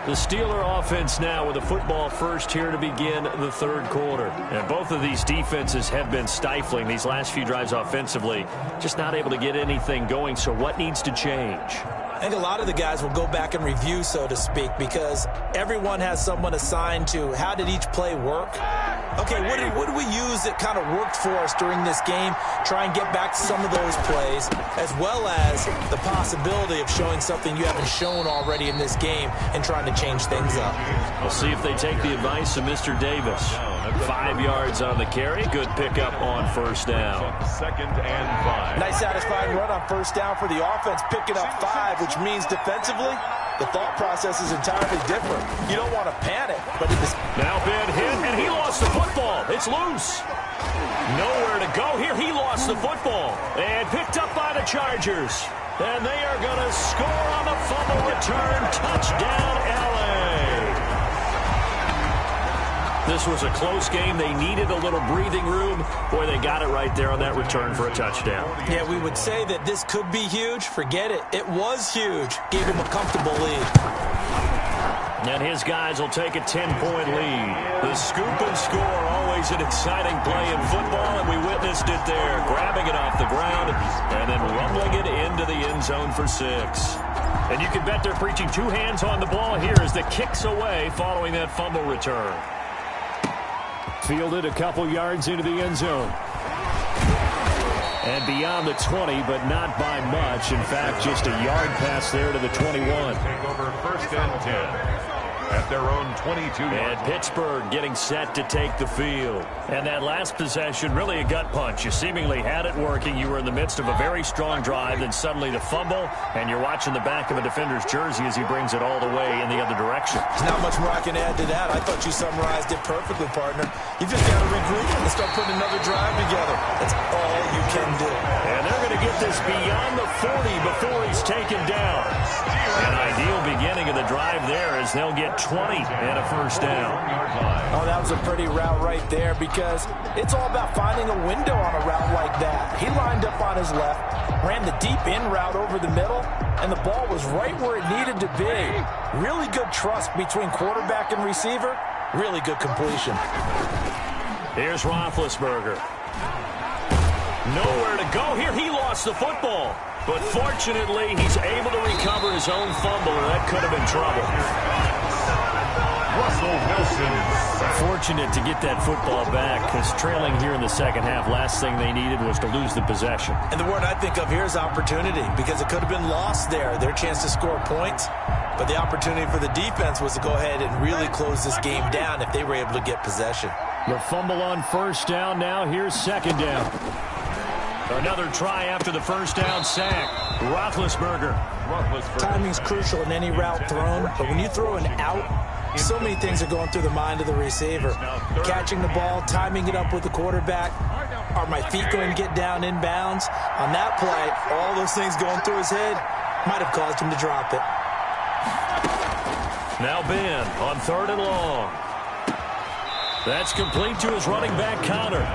Speaker 2: The Steeler offense now with a football first here to begin the third quarter. And both of these defenses have been stifling these last few drives offensively. Just not able to get anything going. So what needs to change?
Speaker 3: I think a lot of the guys will go back and review, so to speak, because everyone has someone assigned to how did each play work. Okay, what did we use that kind of worked for us during this game? Try and get back to some of those plays, as well as the possibility of showing something you haven't shown already in this game and trying to change things up.
Speaker 2: We'll see if they take the advice of Mr. Davis. 5 yards on the carry. Good pickup on first down.
Speaker 4: 2nd and 5.
Speaker 3: Nice satisfying run on first down for the offense, picking up 5, which means defensively, the thought process is entirely different. You don't want to panic, but in this...
Speaker 2: Now Ben hit, and he lost the football. It's loose. Nowhere to go here. He lost the football and picked up by the Chargers. And they are going to score on the fumble return. Touchdown, L.A. This was a close game. They needed a little breathing room. Boy, they got it right there on that return for a touchdown.
Speaker 3: Yeah, we would say that this could be huge. Forget it. It was huge. Gave him a comfortable lead.
Speaker 2: And his guys will take a 10-point lead. The scoop and score, always an exciting play in football, and we witnessed it there. Grabbing it off the ground and then rumbling it into the end zone for 6. And you can bet they're preaching 2 hands on the ball here as the kick's away following that fumble return. Fielded a couple yards into the end zone. And beyond the 20, but not by much. In fact, just a yard pass there to the 21.
Speaker 4: Take over 1st and 10 at their own 22-yard line.
Speaker 2: And Pittsburgh getting set to take the field. And that last possession, really a gut punch. You seemingly had it working. You were in the midst of a very strong drive, then suddenly the fumble, and you're watching the back of a defender's jersey as he brings it all the way in the other direction.
Speaker 3: There's not much more I can add to that. I thought you summarized it perfectly, partner. You just got to regroup and start putting another drive together. That's all you can do.
Speaker 2: And they're going to get this beyond the 40 before he's taken down. An ideal beginning of the drive there as they'll get 20 and a first down.
Speaker 3: Oh, that was a pretty route right there because it's all about finding a window on a route like that. He lined up on his left, ran the deep in route over the middle, and the ball was right where it needed to be. Really good trust between quarterback and receiver. Really good completion.
Speaker 2: Here's Roethlisberger. Nowhere to go here. He lost the football. But fortunately, he's able to recover his own fumble, or that could have been trouble.
Speaker 4: Russell Wilson.
Speaker 2: Fortunate to get that football back because trailing here in the second half, last thing they needed was to lose the possession.
Speaker 3: And the word I think of here is opportunity because it could have been lost there, their chance to score points. But the opportunity for the defense was to go ahead and really close this game down if they were able to get possession.
Speaker 2: The fumble on first down now. Here's second down. Another try after the first down sack. Roethlisberger.
Speaker 3: Timing's crucial in any route thrown, but when you throw an out, so many things are going through the mind of the receiver. Catching the ball, timing it up with the quarterback. Are my feet going to get down inbounds? On that play, all those things going through his head might have caused him to drop it.
Speaker 2: Now Ben on 3rd and long. That's complete to his running back Connor.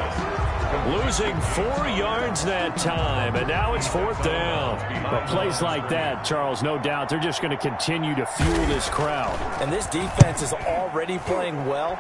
Speaker 2: Losing 4 yards that time, and now it's 4th down. But plays like that, Charles, no doubt, they're just going to continue to fuel this crowd.
Speaker 3: And this defense is already playing well,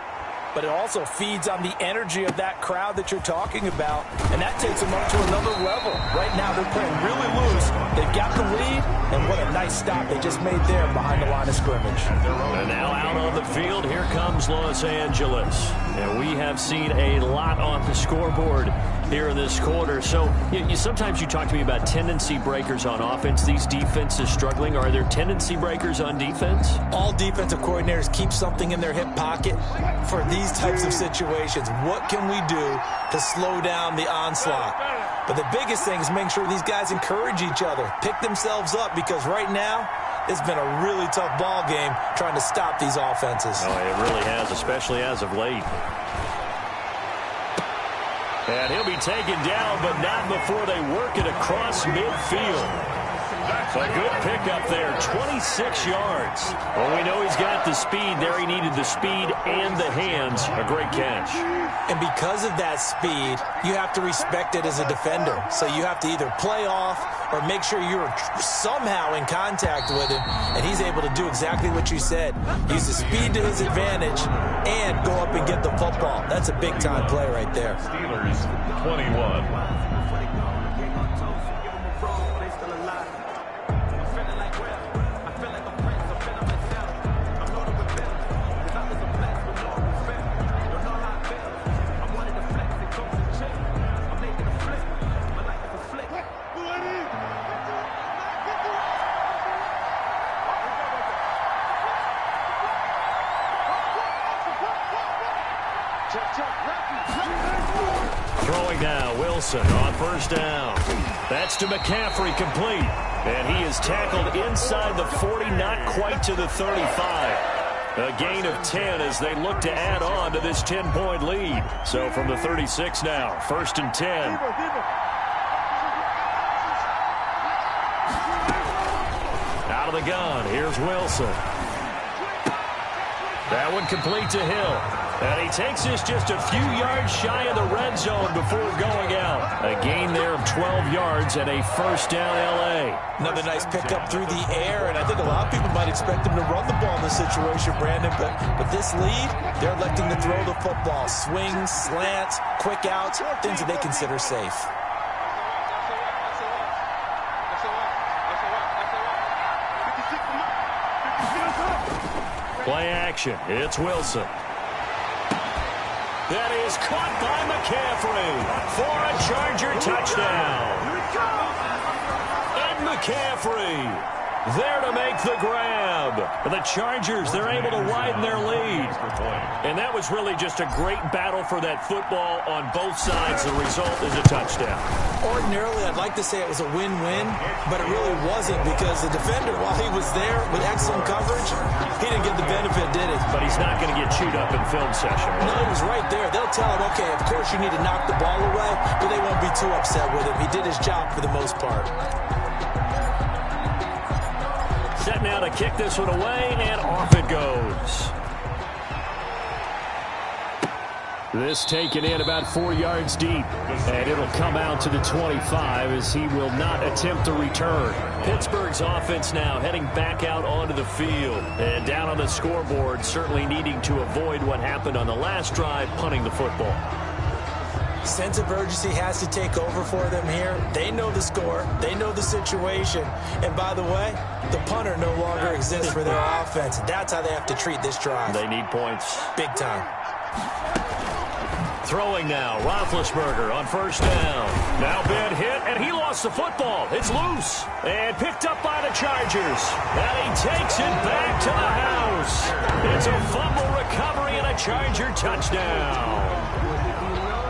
Speaker 3: but it also feeds on the energy of that crowd that you're talking about, and that takes them up to another level. Right now, they're playing really loose. They've got the lead, and what a nice stop they just made there behind the line of scrimmage.
Speaker 2: And now out on the field, here comes Los Angeles. And we have seen a lot on the scoreboard here in this quarter. So sometimes you talk to me about tendency breakers on offense. These defenses struggling. Are there tendency breakers on defense?
Speaker 3: All defensive coordinators keep something in their hip pocket for these types of situations. What can we do to slow down the onslaught? But the biggest thing is making sure these guys encourage each other, pick themselves up, because right now it's been a really tough ball game trying to stop these offenses.
Speaker 2: Oh, it really has, especially as of late. And he'll be taken down, but not before they work it across midfield. A good pickup there, 26 yards. Well, we know he's got the speed there. He needed the speed and the hands. A great catch.
Speaker 3: And because of that speed, you have to respect it as a defender. So you have to either play off or make sure you're somehow in contact with him, and he's able to do exactly what you said. Use the speed to his advantage and go up and get the football. That's a big-time play right there.
Speaker 4: Steelers 21.
Speaker 2: Throwing now, Wilson on first down. That's to McCaffrey, complete. And he is tackled inside the 40, not quite to the 35. A gain of 10 as they look to add on to this 10-point lead. So from the 36 now, 1st and 10. Out of the gun, here's Wilson. That one complete to Hill. And he takes this just a few yards shy of the red zone before going out. A gain there of 12 yards and a first down L.A.
Speaker 3: Another nice pickup through the air, and I think a lot of people might expect him to run the ball in this situation, Brandon, but this lead, they're electing to throw the football. Swings, slants, quick outs, things that they consider safe.
Speaker 2: Play action. It's Wilson. That is caught by McCaffrey for a Charger touchdown. And McCaffrey there to make the grab. The Chargers, they're able to widen their lead. And that was really just a great battle for that football on both sides. The result is a touchdown.
Speaker 3: Ordinarily, I'd like to say it was a win-win, but it really wasn't because the defender, while he was there with excellent coverage, he didn't get the benefit, did he?
Speaker 2: But he's not going to get chewed up in film session.
Speaker 3: No, he was right there. They'll tell him, okay, of course you need to knock the ball away, but they won't be too upset with him. He did his job for the most part.
Speaker 2: Set now to kick this one away, and off it goes. This taken in about 4 yards deep, and it'll come out to the 25 as he will not attempt to return. Pittsburgh's offense now heading back out onto the field, and down on the scoreboard, certainly needing to avoid what happened on the last drive, punting the football.
Speaker 3: Sense of urgency has to take over for them here. They know the score. They know the situation. And by the way, the punter no longer exists for their offense. That's how they have to treat this drive.
Speaker 2: They need points.
Speaker 3: Big time.
Speaker 2: Throwing now, Roethlisberger on first down. Now bad hit, and he lost the football. It's loose and picked up by the Chargers. And he takes it back to the house. It's a fumble recovery and a Charger touchdown.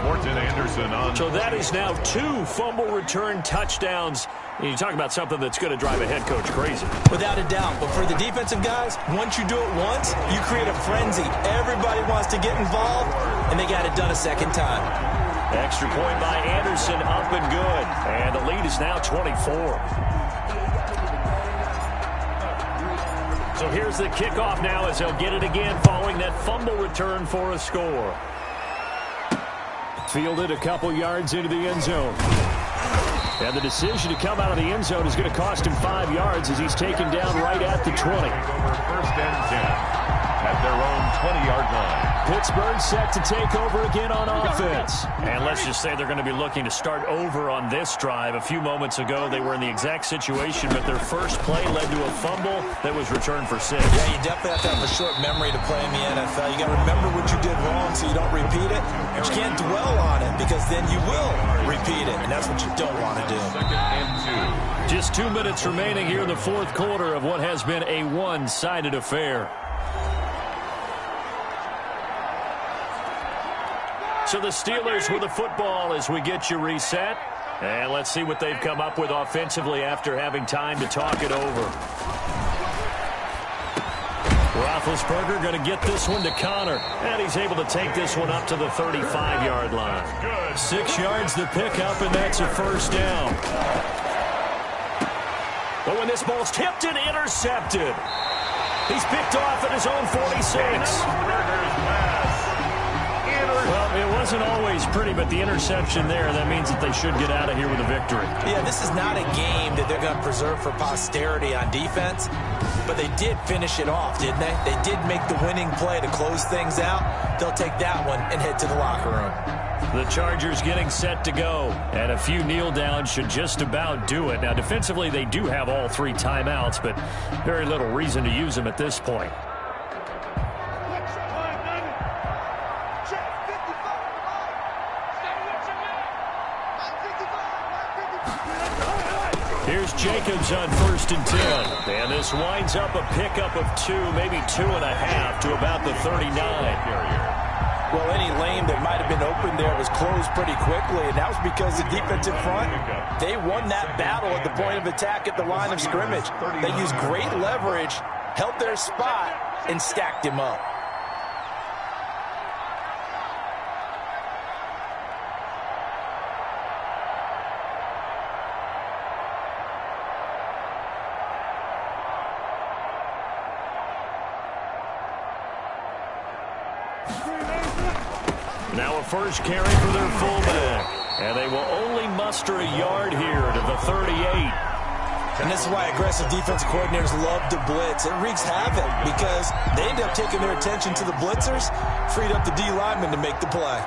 Speaker 4: Morton Anderson on.
Speaker 2: So that is now 2 fumble return touchdowns. And you talk about something that's going to drive a head coach crazy.
Speaker 3: Without a doubt. But for the defensive guys, once you do it once, you create a frenzy. Everybody wants to get involved, and they got it done a second time.
Speaker 2: Extra point by Anderson, up and good. And the lead is now 24. So here's the kickoff now as they'll get it again following that fumble return for a score. Fielded a couple yards into the end zone. And the decision to come out of the end zone is going to cost him 5 yards as he's taken down right at the 20.
Speaker 4: First and 10 at their own 20-yard line.
Speaker 2: Pittsburgh set to take over again on offense. And let's just say they're going to be looking to start over on this drive. A few moments ago, they were in the exact situation, but their first play led to a fumble that was returned for 6.
Speaker 3: Yeah, you definitely have to have a short memory to play in the NFL. You got to remember what you did wrong so you don't repeat it. But you can't dwell on it because then you will repeat it, and that's what you don't want to do.
Speaker 4: Second and 2.
Speaker 2: Just 2 minutes remaining here in the fourth quarter of what has been a one-sided affair. So the Steelers with the football as we get you reset. And let's see what they've come up with offensively after having time to talk it over. Roethlisberger going to get this one to Connor. And he's able to take this one up to the 35-yard line. 6 yards to pick up, and that's a first down. But when this ball's tipped and intercepted, he's picked off at his own 46. Well, it wasn't always pretty, but the interception there, that means that they should get out of here with a victory.
Speaker 3: Yeah, this is not a game that they're going to preserve for posterity on defense, but they did finish it off, didn't they? They did make the winning play to close things out. They'll take that one and head to the locker room.
Speaker 2: The Chargers getting set to go, and a few kneel downs should just about do it. Now, defensively, they do have all 3 timeouts, but very little reason to use them at this point. Here's Jacobs on 1st and 10. And this winds up a pickup of 2, maybe 2.5 to about the 39.
Speaker 3: Well, any lane that might have been open there was closed pretty quickly, and that was because the defensive front, they won that battle at the point of attack at the line of scrimmage. They used great leverage, held their spot, and stacked him up.
Speaker 2: Now a first carry for their fullback. And they will only muster a yard here to the 38.
Speaker 3: And this is why aggressive defensive coordinators love to blitz. It wreaks havoc because they end up taking their attention to the blitzers, freed up the D lineman to make the play.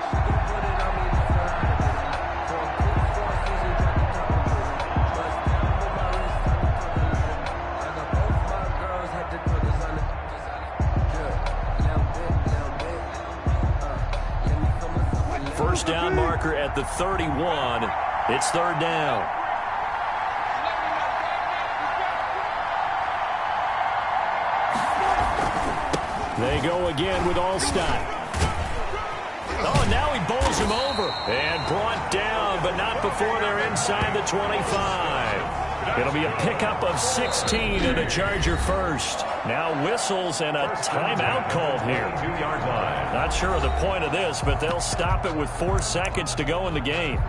Speaker 2: First down marker at the 31. It's 3rd down. They go again with Allstott. Oh, and now he bowls him over. And brought down, but not before they're inside the 25. It'll be a pickup of 16 and a Charger first. Now whistles and a timeout called here.
Speaker 4: 2-yard line.
Speaker 2: Not sure of the point of this, but they'll stop it with 4 seconds to go in the game.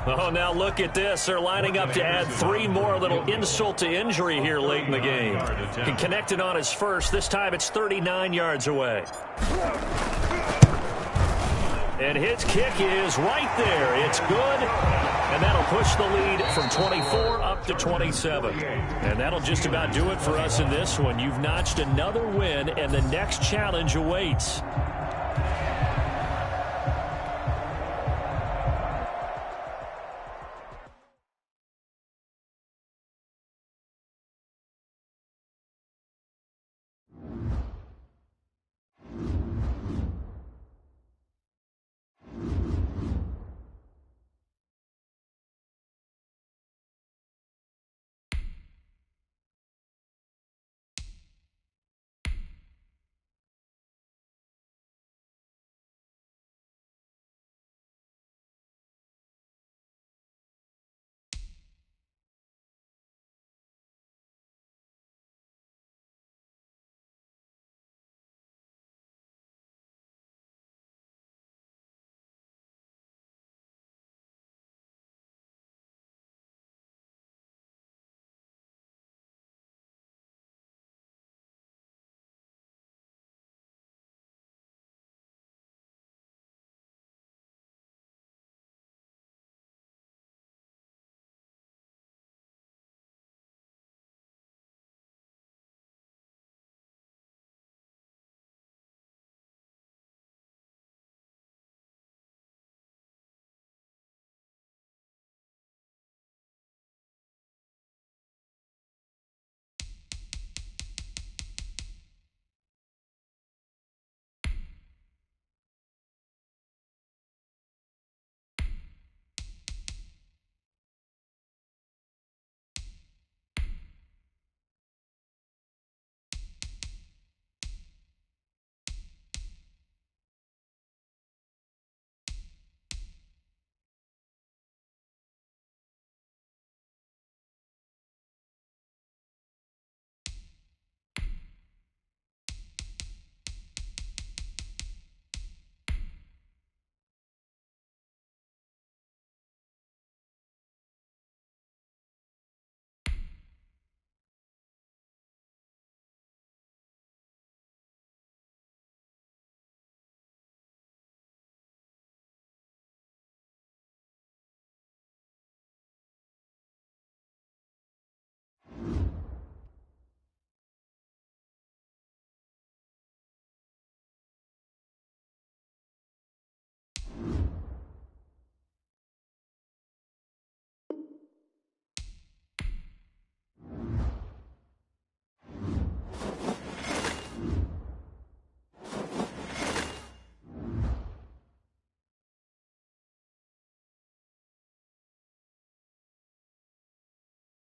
Speaker 2: Oh, now look at this. They're lining up to add 3 more, a little insult to injury here late in the game. He connected on his first. This time it's 39 yards away. And his kick is right there. It's good. And that'll push the lead from 24 up to 27. And that'll just about do it for us in this one. You've notched another win, and the next challenge awaits.